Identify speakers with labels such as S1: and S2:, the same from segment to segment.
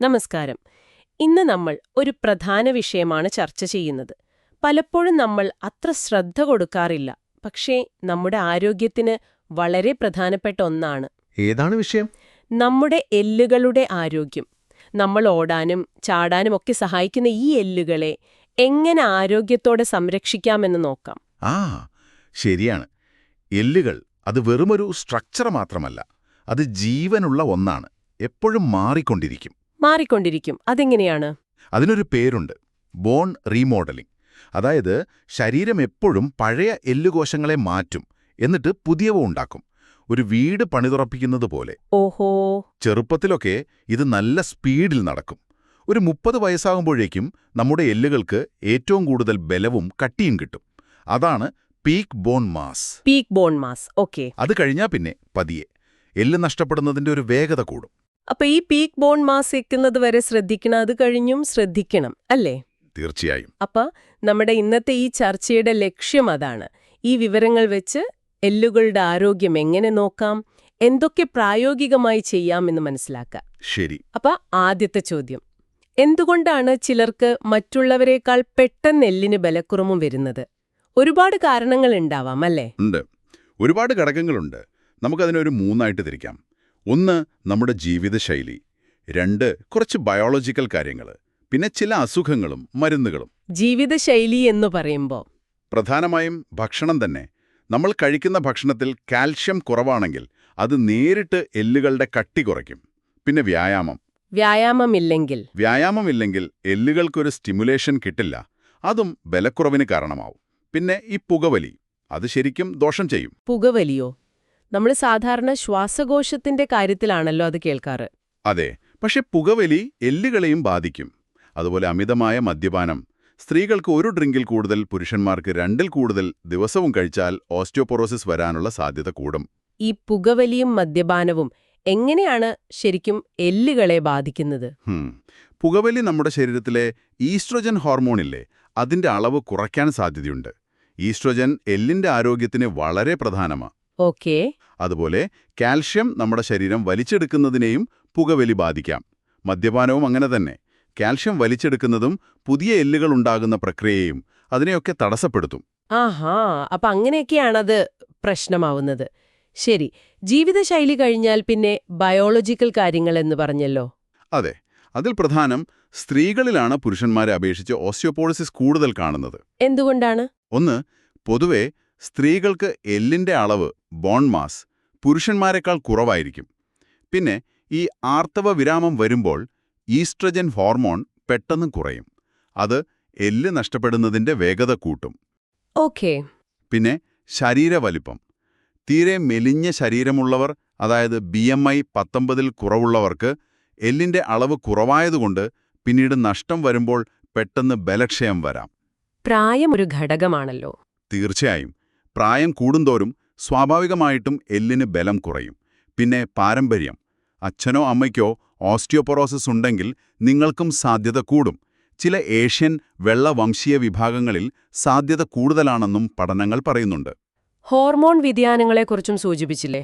S1: നമസ്കാരം. ഇന്ന് നമ്മൾ ഒരു പ്രധാന വിഷയമാണ് ചർച്ച ചെയ്യുന്നത്. പലപ്പോഴും നമ്മൾ അത്ര ശ്രദ്ധ കൊടുക്കാറില്ല, പക്ഷേ നമ്മുടെ ആരോഗ്യത്തിന് വളരെ പ്രധാനപ്പെട്ട ഒന്നാണ്.
S2: ഏതാണ് വിഷയം?
S1: നമ്മുടെ എല്ലുകളുടെ ആരോഗ്യം. നമ്മൾ ഓടാനും ചാടാനും ഒക്കെ സഹായിക്കുന്ന ഈ എല്ലുകളെ എങ്ങനെ ആരോഗ്യത്തോടെ സംരക്ഷിക്കാമെന്ന് നോക്കാം.
S2: ആ ശരിയാണ്. എല്ലുകൾ അത് വെറുമൊരു സ്ട്രക്ചർ മാത്രമല്ല, അത് ജീവനുള്ള ഒന്നാണ്. എപ്പോഴും
S1: മാറിക്കൊണ്ടിരിക്കും. അതെങ്ങനെയാണ്?
S2: അതിനൊരു പേരുണ്ട്, ബോൺ റീമോഡലിംഗ്. അതായത് ശരീരം എപ്പോഴും പഴയ എല്ലുകോശങ്ങളെ മാറ്റും, എന്നിട്ട് പുതിയവ ഉണ്ടാക്കും. ഒരു വീട് പണിതുറപ്പിക്കുന്നത് പോലെ.
S1: ഓഹോ.
S2: ചെറുപ്പത്തിലൊക്കെ ഇത് നല്ല സ്പീഡിൽ നടക്കും. ഒരു 30 വയസ്സാകുമ്പോഴേക്കും നമ്മുടെ എല്ലുകൾക്ക് ഏറ്റവും കൂടുതൽ ബലവും കട്ടിയും കിട്ടും. അതാണ് പീക്ക് ബോൺ മാസ്.
S1: ഓക്കെ.
S2: അത് കഴിഞ്ഞാൽ പിന്നെ പതിയെ എല്ല് നഷ്ടപ്പെടുന്നതിന്റെ ഒരു വേഗത കൂടും.
S1: അപ്പൊ ഈ പീക്ക് ബോൺ മാസ് എത്തുന്നത് വരെ ശ്രദ്ധിക്കണം, അത് കഴിഞ്ഞും ശ്രദ്ധിക്കണം, അല്ലേ?
S2: തീർച്ചയായും.
S1: അപ്പൊ നമ്മുടെ ഇന്നത്തെ ഈ ചർച്ചയുടെ ലക്ഷ്യം അതാണ്. ഈ വിവരങ്ങൾ വെച്ച് എല്ലുകളുടെ ആരോഗ്യം എങ്ങനെ നോക്കാം, എന്തൊക്കെ പ്രായോഗികമായി ചെയ്യാമെന്ന് മനസ്സിലാക്കാം.
S2: ശരി.
S1: അപ്പൊ ആദ്യത്തെ ചോദ്യം, എന്തുകൊണ്ടാണ് ചിലർക്ക് മറ്റുള്ളവരെക്കാൾ പെട്ടെന്ന് എല്ലിന് ബലക്കുറവും വരുന്നത്? ഒരുപാട് കാരണങ്ങൾ ഉണ്ടാവാം, അല്ലേ?
S2: ഉണ്ട്. ഒരുപാട് ഘടകങ്ങളുണ്ട്. നമുക്കതിനൊരു 3 തിരിക്കാം. 1 നമ്മുടെ ജീവിതശൈലി, 2 കുറച്ച് ബയോളജിക്കൽ കാര്യങ്ങൾ, പിന്നെ ചില അസുഖങ്ങളും മരുന്നുകളും.
S1: ജീവിതശൈലി എന്ന് പറയുമ്പോൾ
S2: പ്രധാനമായും ഭക്ഷണം തന്നെ. നമ്മൾ കഴിക്കുന്ന ഭക്ഷണത്തിൽ കാൽഷ്യം കുറവാണെങ്കിൽ അത് നേരിട്ട് എല്ലുകളുടെ കട്ടി കുറയ്ക്കും. പിന്നെ വ്യായാമമില്ലെങ്കിൽ എല്ലുകൾക്കൊരു സ്റ്റിമുലേഷൻ കിട്ടില്ല, അതും ബലക്കുറവിന് കാരണമാവും. പിന്നെ ഈ പുകവലി, അത് ശരിക്കും ദോഷം ചെയ്യും.
S1: പുകവലിയോ? നമ്മൾ സാധാരണ ശ്വാസകോശത്തിന്റെ കാര്യത്തിലാണല്ലോ അത് കേൾക്കാറ്.
S2: അതെ, പക്ഷെ പുകവലി എല്ലുകളെയും ബാധിക്കും. അതുപോലെ അമിതമായ മദ്യപാനം, സ്ത്രീകൾക്ക് 1 ഡ്രിങ്കിൽ കൂടുതൽ, പുരുഷന്മാർക്ക് 2ൽ കൂടുതൽ ദിവസവും കഴിച്ചാൽ ഓസ്റ്റിയോപൊറോസിസ് വരാനുള്ള സാധ്യത കൂടും.
S1: ഈ പുകവലിയും മദ്യപാനവും എങ്ങനെയാണ് ശരിക്കും എല്ലുകളെ ബാധിക്കുന്നത്?
S2: പുകവലി നമ്മുടെ ശരീരത്തിലെ ഈസ്ട്രോജൻ ഹോർമോണില്ലേ, അതിന്റെ അളവ് കുറയ്ക്കാൻ സാധ്യതയുണ്ട്. ഈസ്ട്രോജൻ എല്ലിന്റെ ആരോഗ്യത്തിന് വളരെ പ്രധാനമാണ്.
S1: ഓക്കേ.
S2: അതുപോലെ കാൽഷ്യം നമ്മുടെ ശരീരം വലിച്ചെടുക്കുന്നതിനെയും പുകവലി ബാധിക്കാം. മദ്യപാനവും അങ്ങനെ തന്നെ. കാൽഷ്യം വലിച്ചെടുക്കുന്നതും പുതിയ എല്ലുകൾ ഉണ്ടാകുന്ന പ്രക്രിയയും അതിനെയൊക്കെ തടസ്സപ്പെടുത്തും.
S1: ആഹാ, അപ്പൊ അങ്ങനെയൊക്കെയാണത് പ്രശ്നമാവുന്നത്. ശരി. ജീവിതശൈലി കഴിഞ്ഞാൽ പിന്നെ ബയോളജിക്കൽ കാര്യങ്ങൾ എന്ന് പറഞ്ഞല്ലോ.
S2: അതെ, അതിൽ പ്രധാനം സ്ത്രീകളിലാണ് പുരുഷന്മാരെ അപേക്ഷിച്ച് ഓസ്റ്റിയോപോറോസിസ് കൂടുതൽ കാണുന്നത്.
S1: എന്തുകൊണ്ടാണ്?
S2: 1, പൊതുവെ സ്ത്രീകൾക്ക് എല്ലിന്റെ അളവ്, ബോൺ മാസ്, പുരുഷന്മാരെക്കാൾ കുറവായിരിക്കും. പിന്നെ ഈ ആർത്തവ വിരാമം വരുമ്പോൾ ഈസ്ട്രജൻ ഹോർമോൺ പെട്ടെന്ന് കുറയും. അത് എല്ല് നഷ്ടപ്പെടുന്നതിന്റെ വേഗത കൂട്ടും.
S1: ഓക്കേ.
S2: പിന്നെ ശരീരവലിപ്പം. തീരെ മെലിഞ്ഞ ശരീരമുള്ളവർ, അതായത് BMI 19ൽ കുറവുള്ളവർക്ക് എല്ലിന്റെ അളവ് കുറവായതുകൊണ്ട് പിന്നീട് നഷ്ടം വരുമ്പോൾ പെട്ടെന്ന് ബലക്ഷയം വരാം.
S1: പ്രായം ഒരു ഘടകമാണല്ലോ.
S2: തീർച്ചയായും. പ്രായം കൂടുന്തോറും സ്വാഭാവികമായിട്ടും എല്ലിന് ബലം കുറയും. പിന്നെ പാരമ്പര്യം. അച്ഛനോ അമ്മയ്ക്കോ ഓസ്റ്റിയോപൊറോസിസ് ഉണ്ടെങ്കിൽ നിങ്ങൾക്കും സാധ്യത കൂടും. ചില ഏഷ്യൻ വെള്ള വംശീയ വിഭാഗങ്ങളിൽ സാധ്യത കൂടുതലാണെന്നും പഠനങ്ങൾ പറയുന്നുണ്ട്.
S1: ഹോർമോൺ വ്യതിയാനങ്ങളെക്കുറിച്ചും സൂചിപ്പിച്ചില്ലേ?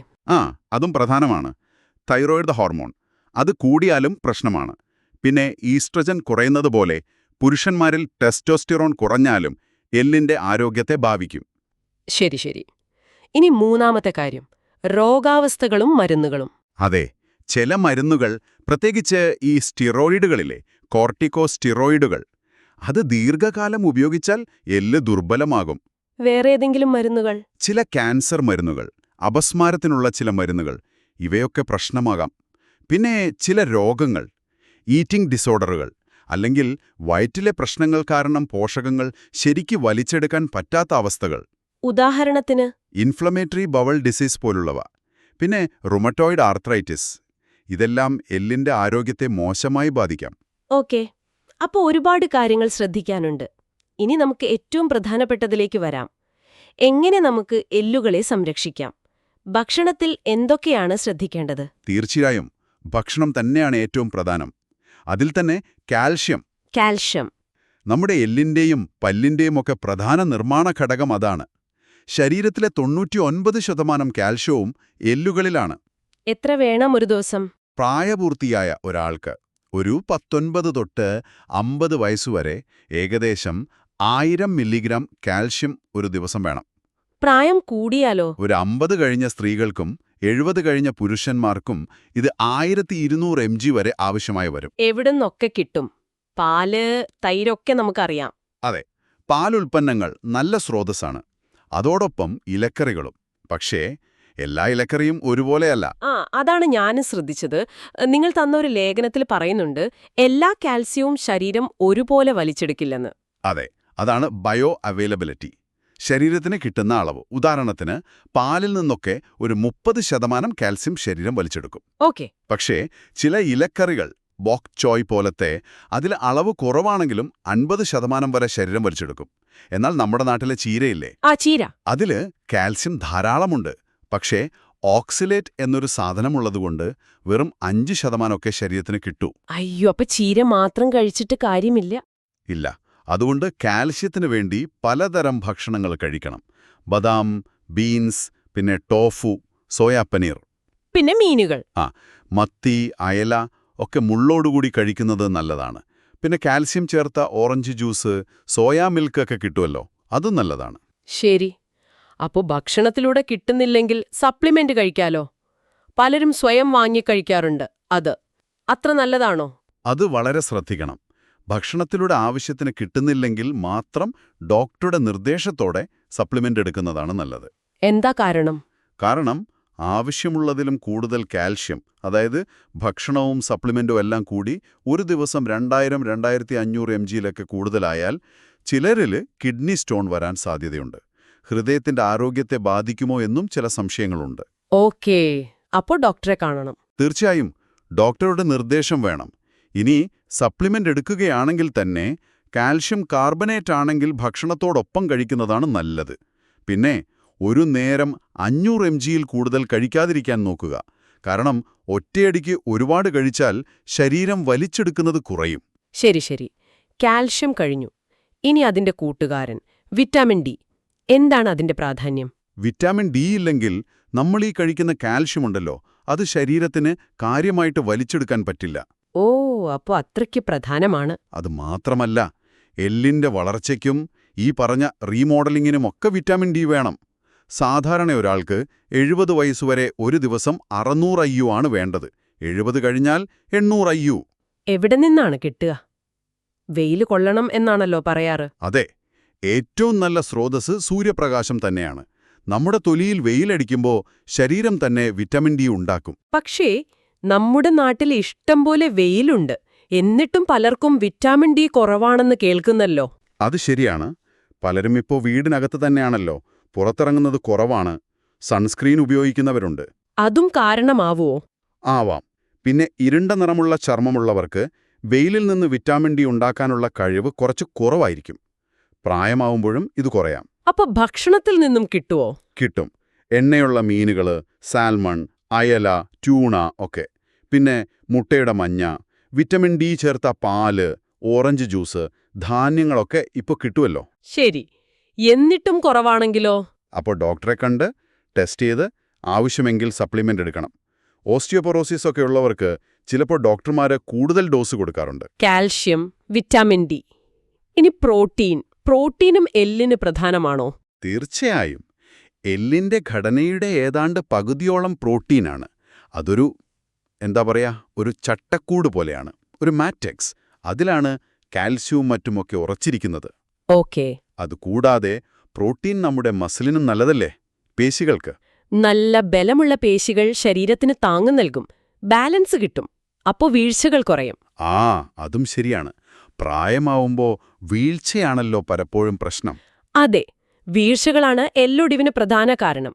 S2: അതും പ്രധാനമാണ്. തൈറോയിഡ് ഹോർമോൺ, അത് കൂടിയാലും പ്രശ്നമാണ്. പിന്നെ ഈസ്ട്രജൻ കുറയുന്നതുപോലെ പുരുഷന്മാരിൽ ടെസ്റ്റോസ്റ്റിറോൺ കുറഞ്ഞാലും എല്ലിന്റെ ആരോഗ്യത്തെ ബാധിക്കും.
S1: ശരി. ഇനി 3ാമത്തെ കാര്യം, രോഗാവസ്ഥകളും മരുന്നുകളും.
S2: അതെ, ചില മരുന്നുകൾ, പ്രത്യേകിച്ച് ഈ സ്റ്റിറോയിഡുകളിലെ കോർട്ടിക്കോസ്റ്റിറോയിഡുകൾ, അത് ദീർഘകാലം ഉപയോഗിച്ചാൽ എല്ല് ദുർബലമാകും.
S1: വേറെ ഏതെങ്കിലും മരുന്നുകൾ?
S2: ചില ക്യാൻസർ മരുന്നുകൾ, അപസ്മാരത്തിനുള്ള ചില മരുന്നുകൾ, ഇവയൊക്കെ പ്രശ്നമാകാം. പിന്നെ ചില രോഗങ്ങൾ, ഈറ്റിംഗ് ഡിസോർഡറുകൾ, അല്ലെങ്കിൽ വയറ്റിലെ പ്രശ്നങ്ങൾ കാരണം പോഷകങ്ങൾ ശരിക്ക് വലിച്ചെടുക്കാൻ പറ്റാത്ത അവസ്ഥകൾ.
S1: ഉദാഹരണത്തിന്
S2: ഇൻഫ്ലമേറ്ററി ബവൽ ഡിസീസ് പോലുള്ളവ. പിന്നെ റുമറ്റോയിഡ് ആർത്രൈറ്റിസ്. ഇതെല്ലാം എല്ലിന്റെ ആരോഗ്യത്തെ മോശമായി ബാധിക്കാം.
S1: ഓക്കെ. അപ്പോൾ ഒരുപാട് കാര്യങ്ങൾ ശ്രദ്ധിക്കാനുണ്ട്. ഇനി നമുക്ക് ഏറ്റവും പ്രധാനപ്പെട്ടതിലേക്ക് വരാം. എങ്ങനെ നമുക്ക് എല്ലുകളെ സംരക്ഷിക്കാം? ഭക്ഷണത്തിൽ എന്തൊക്കെയാണ് ശ്രദ്ധിക്കേണ്ടത്?
S2: തീർച്ചയായും ഭക്ഷണം തന്നെയാണ് ഏറ്റവും പ്രധാനം. അതിൽ തന്നെ കാൽഷ്യം. നമ്മുടെ എല്ലിന്റെയും പല്ലിന്റെയും ഒക്കെ പ്രധാന നിർമ്മാണ ഘടകം അതാണ്. ശരീരത്തിലെ 99% കാൽഷ്യവും എല്ലുകളിലാണ്.
S1: എത്ര വേണം ഒരു ദിവസം?
S2: പ്രായപൂർത്തിയായ ഒരാൾക്ക് ഒരു 19 തൊട്ട് 50 വയസ്സുവരെ ഏകദേശം 1000 മില്ലിഗ്രാം കാൽഷ്യം ഒരു ദിവസം വേണം.
S1: പ്രായം കൂടിയാലോ?
S2: ഒരു 50 കഴിഞ്ഞ സ്ത്രീകൾക്കും 70 കഴിഞ്ഞ പുരുഷന്മാർക്കും ഇത് 1200 mg വരെ ആവശ്യമായി വരും.
S1: എവിടുന്നൊക്കെ കിട്ടും? പാല്, തൈരൊക്കെ നമുക്കറിയാം.
S2: അതെ, പാലുൽപ്പന്നങ്ങൾ നല്ല സ്രോതസ്സാണ്. അതോടൊപ്പം ഇലക്കറികളും. പക്ഷേ എല്ലാ ഇലക്കറിയും ഒരുപോലെയല്ല.
S1: അതാണ് ഞാനും ശ്രദ്ധിച്ചത്. നിങ്ങൾ തന്ന ഒരു ലേഖനത്തിൽ പറയുന്നുണ്ട്, എല്ലാ കാൽസ്യവും ശരീരം ഒരുപോലെ വലിച്ചെടുക്കില്ലെന്ന്.
S2: അതെ, അതാണ് ബയോ അവൈലബിലിറ്റി. ശരീരത്തിന് കിട്ടുന്ന അളവ്. ഉദാഹരണത്തിന് പാലിൽ നിന്നൊക്കെ ഒരു 30% കാൽസ്യം ശരീരം വലിച്ചെടുക്കും.
S1: ഓക്കെ.
S2: പക്ഷേ ചില ഇലക്കറികൾ, ബോക് ചോയ് പോലത്തെ, അതിൽ അളവ് കുറവാണെങ്കിലും 50% വരെ ശരീരം വലിച്ചെടുക്കും. എന്നാൽ നമ്മുടെ നാട്ടിലെ ചീരയില്ലേ,
S1: ചീര,
S2: അതില് കാൽസ്യം ധാരാളമുണ്ട്. പക്ഷേ ഓക്സിലേറ്റ് എന്നൊരു സാധനമുള്ളതുകൊണ്ട് വെറും 5% ശരീരത്തിന് കിട്ടൂ.
S1: അയ്യോ, അപ്പൊ ചീര മാത്രം കഴിച്ചിട്ട് കാര്യമില്ല?
S2: ഇല്ല. അതുകൊണ്ട് കാൽസ്യത്തിന് വേണ്ടി പലതരം ഭക്ഷണങ്ങൾ കഴിക്കണം. ബദാം, ബീൻസ്, പിന്നെ ടോഫു, സോയാ പനീർ,
S1: പിന്നെ മീനുകൾ.
S2: മത്തി, അയല ഒക്കെ മുള്ളോടുകൂടി കഴിക്കുന്നത് നല്ലതാണ്. പിന്നെ കാൽസ്യം ചേർത്ത ഓറഞ്ച് ജ്യൂസ്, സോയാ മിൽക്ക് ഒക്കെ കിട്ടുമല്ലോ, അതും നല്ലതാണ്.
S1: ശരി. അപ്പോ ഭക്ഷണത്തിലൂടെ കിട്ടുന്നില്ലെങ്കിൽ സപ്ലിമെന്റ് കഴിക്കാലോ? പലരും സ്വയം വാങ്ങിക്കഴിക്കാറുണ്ട്. അത് അത്ര നല്ലതാണോ?
S2: അത് വളരെ ശ്രദ്ധിക്കണം. ഭക്ഷണത്തിലൂടെ ആവശ്യത്തിന് കിട്ടുന്നില്ലെങ്കിൽ മാത്രം ഡോക്ടറുടെ നിർദ്ദേശത്തോടെ സപ്ലിമെന്റ് എടുക്കുന്നതാണ് നല്ലത്.
S1: എന്താ കാരണം?
S2: കാരണം ആവശ്യമുള്ളതിലും കൂടുതൽ കാൽഷ്യം, അതായത് ഭക്ഷണവും സപ്ലിമെന്റും എല്ലാം കൂടി ഒരു ദിവസം 2000-2500 mgയിലൊക്കെ കൂടുതലായാൽ ചിലരിൽ കിഡ്നി സ്റ്റോൺ വരാൻ സാധ്യതയുണ്ട്. ഹൃദയത്തിന്റെ ആരോഗ്യത്തെ ബാധിക്കുമോ എന്നും ചില സംശയങ്ങളുണ്ട്.
S1: ഓക്കേ, അപ്പോൾ ഡോക്ടറെ കാണണം.
S2: തീർച്ചയായും ഡോക്ടറുടെ നിർദ്ദേശം വേണം. ഇനി സപ്ലിമെന്റ് എടുക്കുകയാണെങ്കിൽ തന്നെ കാൽഷ്യം കാർബണേറ്റ് ആണെങ്കിൽ ഭക്ഷണത്തോടൊപ്പം കഴിക്കുന്നതാണ് നല്ലത്. പിന്നെ ഒരു നേരം 500 mgയിൽ കൂടുതൽ കഴിക്കാതിരിക്കാൻ നോക്കുക. കാരണം ഒറ്റയടിക്ക് ഒരുപാട് കഴിച്ചാൽ ശരീരം വലിച്ചെടുക്കുന്നത് കുറയും.
S1: ശരി ശരി. കാൽഷ്യം കഴിഞ്ഞു. ഇനി അതിന്റെ കൂട്ടുകാരൻ വിറ്റാമിൻ ഡി. എന്താണ് അതിന്റെ പ്രാധാന്യം?
S2: വിറ്റാമിൻ ഡി ഇല്ലെങ്കിൽ നമ്മൾ ഈ കഴിക്കുന്ന കാൽഷ്യം ഉണ്ടല്ലോ, അത് ശരീരത്തിന് കാര്യമായിട്ട് വലിച്ചെടുക്കാൻ പറ്റില്ല.
S1: ഓ, അപ്പോൾ അത്രയ്ക്ക് പ്രധാനമാണ്.
S2: അത് മാത്രമല്ല, എല്ലിന്റെ വളർച്ചയ്ക്കും ഈ പറഞ്ഞ റീമോഡലിങ്ങിനുമൊക്കെ വിറ്റാമിൻ ഡി വേണം. സാധാരണ ഒരാൾക്ക് 70 വയസ്സുവരെ ഒരു ദിവസം 600 IU ആണ് വേണ്ടത്. 70 കഴിഞ്ഞാൽ 800 IU.
S1: എവിടെ നിന്നാണ് കിട്ടുക? വെയിൽ കൊള്ളണം എന്നാണല്ലോ പറയാറ്.
S2: അതെ, ഏറ്റവും നല്ല സ്രോതസ് സൂര്യപ്രകാശം തന്നെയാണ്. നമ്മുടെ തൊലിയിൽ വെയിലടിക്കുമ്പോൾ ശരീരം തന്നെ വിറ്റാമിൻ ഡി ഉണ്ടാക്കും.
S1: പക്ഷേ നമ്മുടെ നാട്ടിൽ ഇഷ്ടം പോലെ വെയിലുണ്ട്. എന്നിട്ടും പലർക്കും വിറ്റാമിൻ ഡി കുറവാണെന്ന് കേൾക്കുന്നല്ലോ.
S2: അത് ശരിയാണ്. പലരും ഇപ്പോൾ വീടിനകത്ത് തന്നെയാണല്ലോ, പുറത്തിറങ്ങുന്നത് കുറവാണ്. സൺസ്ക്രീൻ ഉപയോഗിക്കുന്നവരുണ്ട്.
S1: അതും കാരണമാവുമോ?
S2: ആവാം. പിന്നെ ഇരുണ്ട നിറമുള്ള ചർമ്മമുള്ളവർക്ക് വെയിലിൽ നിന്ന് വിറ്റാമിൻ ഡി ഉണ്ടാക്കാനുള്ള കഴിവ് കുറച്ച് കുറവായിരിക്കും. പ്രായമാവുമ്പോഴും ഇത് കുറയാം.
S1: അപ്പൊ ഭക്ഷണത്തിൽ നിന്നും കിട്ടുമോ?
S2: കിട്ടും. എണ്ണയുള്ള മീനുകൾ, സാൽമൺ, അയല, ട്യൂണ ഒക്കെ. പിന്നെ മുട്ടയുടെ മഞ്ഞ, വിറ്റമിൻ ഡി ചേർത്ത പാല്, ഓറഞ്ച് ജ്യൂസ്, ധാന്യങ്ങളൊക്കെ ഇപ്പോൾ കിട്ടുമല്ലോ.
S1: ശരി. എന്നിട്ടും കുറവാണെങ്കിലോ?
S2: അപ്പോൾ ഡോക്ടറെ കണ്ട് ടെസ്റ്റ് ചെയ്ത് ആവശ്യമെങ്കിൽ സപ്ലിമെന്റ് എടുക്കണം. ഓസ്റ്റിയോപൊറോസിസ് ഒക്കെ ഉള്ളവർക്ക് ചിലപ്പോൾ ഡോക്ടർമാർ കൂടുതൽ ഡോസ് കൊടുക്കാറുണ്ട്.
S1: Calcium, vitamin D. ഇനി പ്രോട്ടീനും എല്ലിന് പ്രധാനമാണോ?
S2: തീർച്ചയായും. എല്ലിന്റെ ഘടനയുടെ ഏതാണ്ട് പകുതിയോളം പ്രോട്ടീനാണ്. അതൊരു ഒരു ചട്ടക്കൂട് പോലെയാണ്, ഒരു മാട്രിക്സ്. അതിലാണ് കാൽസ്യവും മറ്റുമൊക്കെ ഉറച്ചിരിക്കുന്നത്.
S1: ഓക്കേ.
S2: അതുകൂടാതെ പ്രോട്ടീൻ നമ്മുടെ മസിലിനും നല്ലതല്ലേ, പേശികൾക്ക്.
S1: നല്ല ബലമുള്ള പേശികൾ ശരീരത്തിന് താങ്ങു നൽകും, ബാലൻസ് കിട്ടും. അപ്പോ വീഴ്ചകൾ കുറയും.
S2: അതും ശരിയാണ്. പ്രായമാവുമ്പോ വീഴ്ചയാണല്ലോ പലപ്പോഴും പ്രശ്നം.
S1: അതെ, വീഴ്ചകളാണ് എല്ലൊടിവിന് പ്രധാന കാരണം.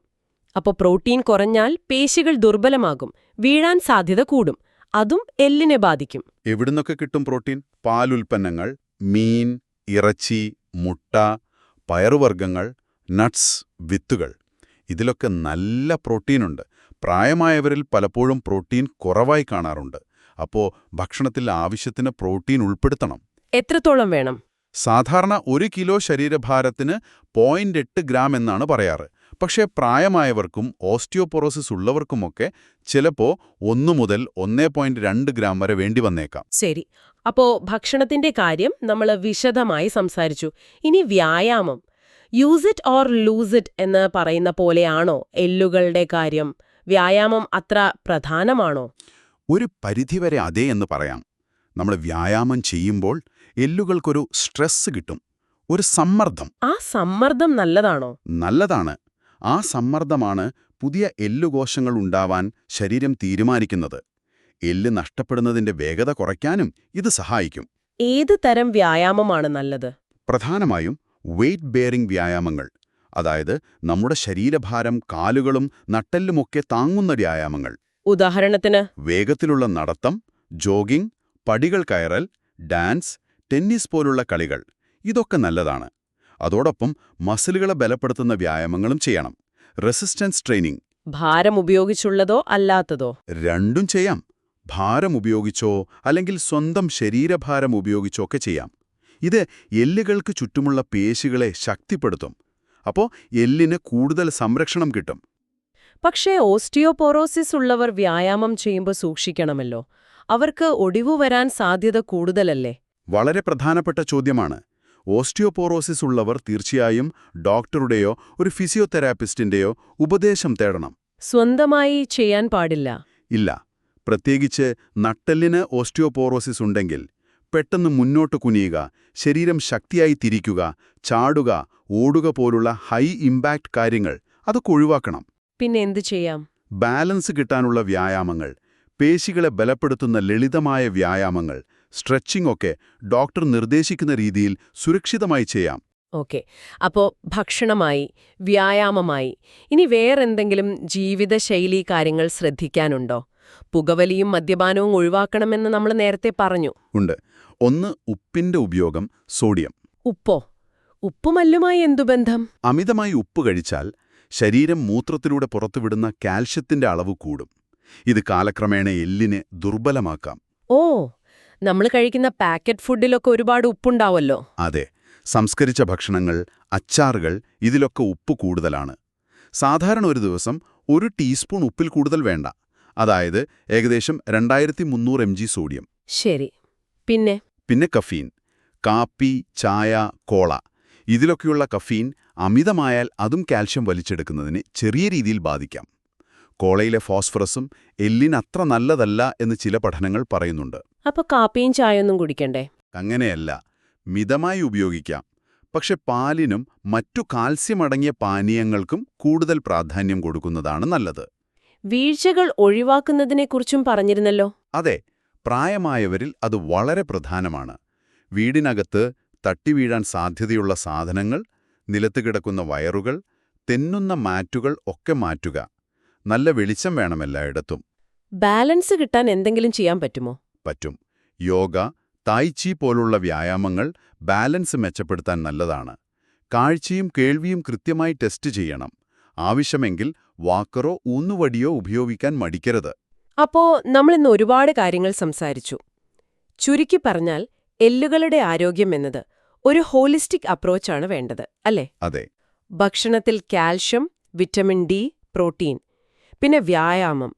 S1: അപ്പോൾ പ്രോട്ടീൻ കുറഞ്ഞാൽ പേശികൾ ദുർബലമാകും, വീഴാൻ സാധ്യത കൂടും. അതും എല്ലിനെ ബാധിക്കും.
S2: എവിടുന്നൊക്കെ കിട്ടും പ്രോട്ടീൻ? പാലുൽപ്പന്നങ്ങൾ, മീൻ, ഇറച്ചി, മുട്ട, പയറുവർഗ്ഗങ്ങൾ, നട്ട്സ്, വിത്തുകൾ. ഇതിലൊക്കെ നല്ല പ്രോട്ടീനുണ്ട്. പ്രായമായവരിൽ പലപ്പോഴും പ്രോട്ടീൻ കുറവായി കാണാറുണ്ട്. അപ്പോൾ ഭക്ഷണത്തിൽ ആവശ്യത്തിന് പ്രോട്ടീൻ ഉൾപ്പെടുത്തണം.
S1: എത്രത്തോളം വേണം?
S2: സാധാരണ 1 കിലോ ശരീരഭാരത്തിന് 0.8 ഗ്രാം എന്നാണ് പറയാറ്. പക്ഷേ പ്രായമായവർക്കും ഓസ്റ്റിയോപൊറോസിസ് ഉള്ളവർക്കുമൊക്കെ ചിലപ്പോൾ 1 മുതൽ 1.2 ഗ്രാം വരെ വേണ്ടി വന്നേക്കാം.
S1: ശരി. അപ്പോ ഭക്ഷണത്തിന്റെ കാര്യം നമ്മൾ വിശദമായി സംസാരിച്ചു. ഇനി വ്യായാമം. Use it or loose it എന്ന് പറയുന്ന പോലെയാണോ എല്ലുകളുടെ കാര്യം? വ്യായാമം അത്ര പ്രധാനമാണോ?
S2: ഒരു പരിധിവരെ അതേ എന്ന് പറയാം. നമ്മൾ വ്യായാമം ചെയ്യുമ്പോൾ എല്ലുകൾക്കൊരു സ്ട്രെസ് കിട്ടും, ഒരു സമ്മർദ്ദം.
S1: ആ സമ്മർദ്ദം നല്ലതാണോ?
S2: നല്ലതാണ്. ആ സമ്മർദ്ദമാണ് പുതിയ എല്ലുകോശങ്ങൾ ഉണ്ടാവാൻ ശരീരം തീരുമാനിക്കുന്നത്. എല്ല് നഷ്ടപ്പെടുന്നതിന്റെ വേഗത കുറയ്ക്കാനും ഇത് സഹായിക്കും.
S1: ഏത് തരം വ്യായാമമാണ് നല്ലത്?
S2: പ്രധാനമായും വെയ്റ്റ് ബെയറിംഗ് വ്യായാമങ്ങൾ, അതായത് നമ്മുടെ ശരീരഭാരം കാലുകളും നട്ടെല്ലുമൊക്കെ താങ്ങുന്ന വ്യായാമങ്ങൾ.
S1: ഉദാഹരണത്തിന്
S2: വേഗത്തിലുള്ള നടത്തം, ജോഗിംഗ്, പടികൾ കയറൽ, ഡാൻസ്, ടെന്നീസ് പോലുള്ള കളികൾ. ഇതൊക്കെ നല്ലതാണ്. അതോടൊപ്പം മസിലുകളെ ബലപ്പെടുത്തുന്ന വ്യായാമങ്ങളും ചെയ്യണം. Resistance training.
S1: ഭാരം ഉപയോഗിച്ചുള്ളതോ അല്ലാത്തതോ?
S2: രണ്ടും ചെയ്യാം. ഭാരം ഉപയോഗിച്ചോ അല്ലെങ്കിൽ സ്വന്തം ശരീരഭാരം ഉപയോഗിച്ചോ ഒക്കെ ചെയ്യാം. ഇത് എല്ലുകൾക്ക് ചുറ്റുമുള്ള പേശികളെ ശക്തിപ്പെടുത്തും. അപ്പോൾ എല്ലിന് കൂടുതൽ സംരക്ഷണം കിട്ടും.
S1: പക്ഷേ ഓസ്റ്റിയോപൊറോസിസ് ഉള്ളവർ വ്യായാമം ചെയ്യുമ്പോൾ സൂക്ഷിക്കണമല്ലോ. അവർക്ക് ഒടിവു വരാൻ സാധ്യത കൂടുതലല്ലേ?
S2: വളരെ പ്രധാനപ്പെട്ട ചോദ്യമാണ്. ഓസ്റ്റിയോപൊറോസിസ് ഉള്ളവർ തീർച്ചയായും ഡോക്ടറുടെയോ ഒരു ഫിസിയോതെറാപ്പിസ്റ്റിന്റെയോ ഉപദേശം തേടണം.
S1: സ്വന്തമായി ചെയ്യാൻ പാടില്ല.
S2: ഇല്ല. പ്രത്യേകിച്ച് നട്ടെല്ലിന് ഓസ്റ്റിയോപൊറോസിസ് ഉണ്ടെങ്കിൽ പെട്ടെന്ന് മുന്നോട്ട് കുനിയുക, ശരീരം ശക്തിയായി തിരിക്കുക, ചാടുക, ഓടുക പോലുള്ള ഹൈ ഇമ്പാക്റ്റ് കാര്യങ്ങൾ അതൊക്കെ ഒഴിവാക്കണം.
S1: പിന്നെ എന്ത് ചെയ്യാം?
S2: ബാലൻസ് കിട്ടാനുള്ള വ്യായാമങ്ങൾ, പേശികളെ ബലപ്പെടുത്തുന്ന ലളിതമായ വ്യായാമങ്ങൾ, സ്ട്രെച്ചിംഗ് ഒക്കെ ഡോക്ടർ നിർദ്ദേശിക്കുന്ന രീതിയിൽ സുരക്ഷിതമായി ചെയ്യാം.
S1: ഓക്കെ. അപ്പോ ഭക്ഷണമായി, വ്യായാമമായി, ഇനി വേറെന്തെങ്കിലും ജീവിതശൈലീ കാര്യങ്ങൾ ശ്രദ്ധിക്കാനുണ്ടോ? പുകവലിയും മദ്യപാനവും ഒഴിവാക്കണമെന്ന് നമ്മൾ നേരത്തെ പറഞ്ഞു.
S2: ഉണ്ട്. ഒന്ന്, ഉപ്പിന്റെ ഉപയോഗം, സോഡിയം.
S1: ഉപ്പോ? ഉപ്പുമല്ലുമായി എന്തു ബന്ധം?
S2: അമിതമായി ഉപ്പ് കഴിച്ചാൽ ശരീരം മൂത്രത്തിലൂടെ പുറത്തുവിടുന്ന കാൽഷ്യത്തിന്റെ അളവ് കൂടും. ഇത് കാലക്രമേണ എല്ലിനെ ദുർബലമാക്കാം.
S1: ഓ, നമ്മൾ കഴിക്കുന്ന പാക്കറ്റ് ഫുഡിലൊക്കെ ഒരുപാട് ഉപ്പുണ്ടാവല്ലോ.
S2: അതെ. സംസ്കരിച്ച ഭക്ഷണങ്ങൾ, അച്ചാറുകൾ, ഇതിലൊക്കെ ഉപ്പ് കൂടുതലാണ്. സാധാരണ ഒരു ദിവസം 1 ടീസ്പൂൺ ഉപ്പിൽ കൂടുതൽ വേണ്ട. അതായത് ഏകദേശം 2300 mg സോഡിയം.
S1: ശരി. പിന്നെ
S2: കഫീൻ. കാപ്പി, ചായ, കോള, ഇതിലൊക്കെയുള്ള കഫീൻ അമിതമായാൽ അതും കാൽഷ്യം വലിച്ചെടുക്കുന്നതിന് ചെറിയ രീതിയിൽ ബാധിക്കാം. കോളയിലെ ഫോസ്ഫറസും എല്ലിനത്ര നല്ലതല്ല എന്ന് ചില പഠനങ്ങൾ പറയുന്നുണ്ട്.
S1: അപ്പൊ കാപ്പിയും ചായയൊന്നും കുടിക്കണ്ടേ?
S2: അങ്ങനെയല്ല. മിതമായി ഉപയോഗിക്കാം. പക്ഷെ പാലിനും മറ്റു കാൽസ്യം അടങ്ങിയ പാനീയങ്ങൾക്കും കൂടുതൽ പ്രാധാന്യം കൊടുക്കുന്നതാണ് നല്ലത്.
S1: വീഴ്ചകൾ ഒഴിവാക്കുന്നതിനെക്കുറിച്ചും പറഞ്ഞിരുന്നല്ലോ.
S2: അതെ. പ്രായമായവരിൽ അത് വളരെ പ്രധാനമാണ്. വീടിനകത്ത് തട്ടിവീഴാൻ സാധ്യതയുള്ള സാധനങ്ങൾ, നിലത്ത് കിടക്കുന്ന വയറുകൾ, തെന്നുന്ന മാറ്റുകൾ ഒക്കെ മാറ്റുക. നല്ല വെളിച്ചം വേണം എല്ലായിടത്തും.
S1: ബാലൻസ് കിട്ടാൻ എന്തെങ്കിലും ചെയ്യാൻ പറ്റുമോ?
S2: പറ്റും. യോഗ, തായ്ചി പോലുള്ള വ്യായാമങ്ങൾ ബാലൻസ് മെച്ചപ്പെടുത്താൻ നല്ലതാണ്. കാഴ്ചയും കേൾവിയും കൃത്യമായി ടെസ്റ്റ് ചെയ്യണം. ആവശ്യമെങ്കിൽ വാക്കറോ ഊന്നുവടിയോ ഉപയോഗിക്കാൻ മടിക്കരുത്.
S1: അപ്പോ നമ്മളിന്ന് ഒരുപാട് കാര്യങ്ങൾ സംസാരിച്ചു. ചുരുക്കി പറഞ്ഞാൽ എല്ലുകളുടെ ആരോഗ്യം എന്നത് ഒരു ഹോളിസ്റ്റിക് അപ്രോച്ചാണ് വേണ്ടത്, അല്ലേ?
S2: അതെ.
S1: ഭക്ഷണത്തിൽ കാൽഷ്യം, വിറ്റമിൻ ഡി, പ്രോട്ടീൻ, പിന്നെ വ്യായാമം,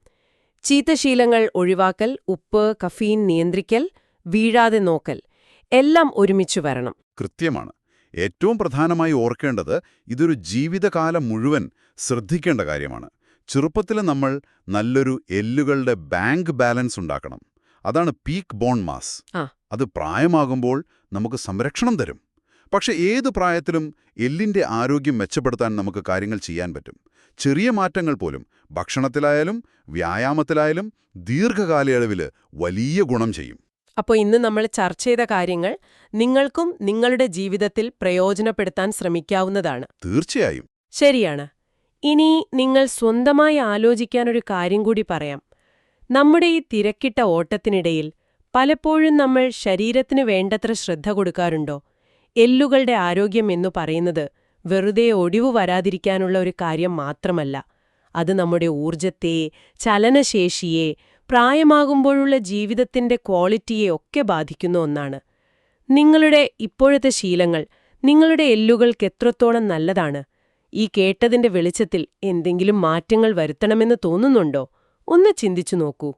S1: ചീത്തശീലങ്ങൾ ഒഴിവാക്കൽ, ഉപ്പ്, കഫീൻ നിയന്ത്രിക്കൽ, വീഴാതെ നോക്കൽ, എല്ലാം ഒരുമിച്ചു വരണം.
S2: കൃത്യമാണ്. ഏറ്റവും പ്രധാനമായി ഓർക്കേണ്ടത് ഇതൊരു ജീവിതകാലം മുഴുവൻ ശ്രദ്ധിക്കേണ്ട കാര്യമാണ്. ചെറുപ്പത്തിൽ നമ്മൾ നല്ലൊരു എല്ലുകളുടെ ബാങ്ക് ബാലൻസ് ഉണ്ടാക്കണം. അതാണ് പീക്ക് ബോൺ മാസ്. അത് പ്രായമാകുമ്പോൾ നമുക്ക് സംരക്ഷണം തരും. പക്ഷെ ഏത് പ്രായത്തിലും എല്ലിന്റെ ആരോഗ്യം മെച്ചപ്പെടുത്താൻ നമുക്ക് കാര്യങ്ങൾ ചെയ്യാൻ പറ്റും. ചെറിയ മാറ്റങ്ങൾ പോലും ഭക്ഷണത്തിലായാലും വ്യായാമത്തിലായാലും ദീർഘകാലയളവിൽ വലിയ ഗുണം ചെയ്യും.
S1: അപ്പോൾ ഇന്ന് നമ്മൾ ചർച്ച ചെയ്ത കാര്യങ്ങൾ നിങ്ങൾക്കും നിങ്ങളുടെ ജീവിതത്തിൽ പ്രയോജനപ്പെടുത്താൻ ശ്രമിക്കാവുന്നതാണ്.
S2: തീർച്ചയായും.
S1: ശരിയാണ്. ഇനി നിങ്ങൾ സ്വന്തമായി ആലോചിക്കാനൊരു കാര്യം കൂടി പറയാം. നമ്മുടെ ഈ തിരക്കിട്ട ഓട്ടത്തിനിടയിൽ പലപ്പോഴും നമ്മൾ ശരീരത്തിന് വേണ്ടത്ര ശ്രദ്ധ കൊടുക്കാറുണ്ടോ? എല്ലുകളുടെ ആരോഗ്യം എന്നു പറയുന്നത് വെറുതെ ഒടിവു വരാതിരിക്കാനുള്ള ഒരു കാര്യം മാത്രമല്ല. അത് നമ്മുടെ ഊർജത്തെ, ചലനശേഷിയെ, പ്രായമാകുമ്പോഴുള്ള ജീവിതത്തിന്റെ ക്വാളിറ്റിയെ ഒക്കെ ബാധിക്കുന്ന ഒന്നാണ്. നിങ്ങളുടെ ഇപ്പോഴത്തെ ശീലങ്ങൾ നിങ്ങളുടെ എല്ലുകൾക്ക് എത്രത്തോളം നല്ലതാണ്? ഈ കേട്ടതിന്റെ വെളിച്ചത്തിൽ എന്തെങ്കിലും മാറ്റങ്ങൾ വരുത്തണമെന്ന് തോന്നുന്നുണ്ടോ? ഒന്ന് ചിന്തിച്ചു നോക്കൂ.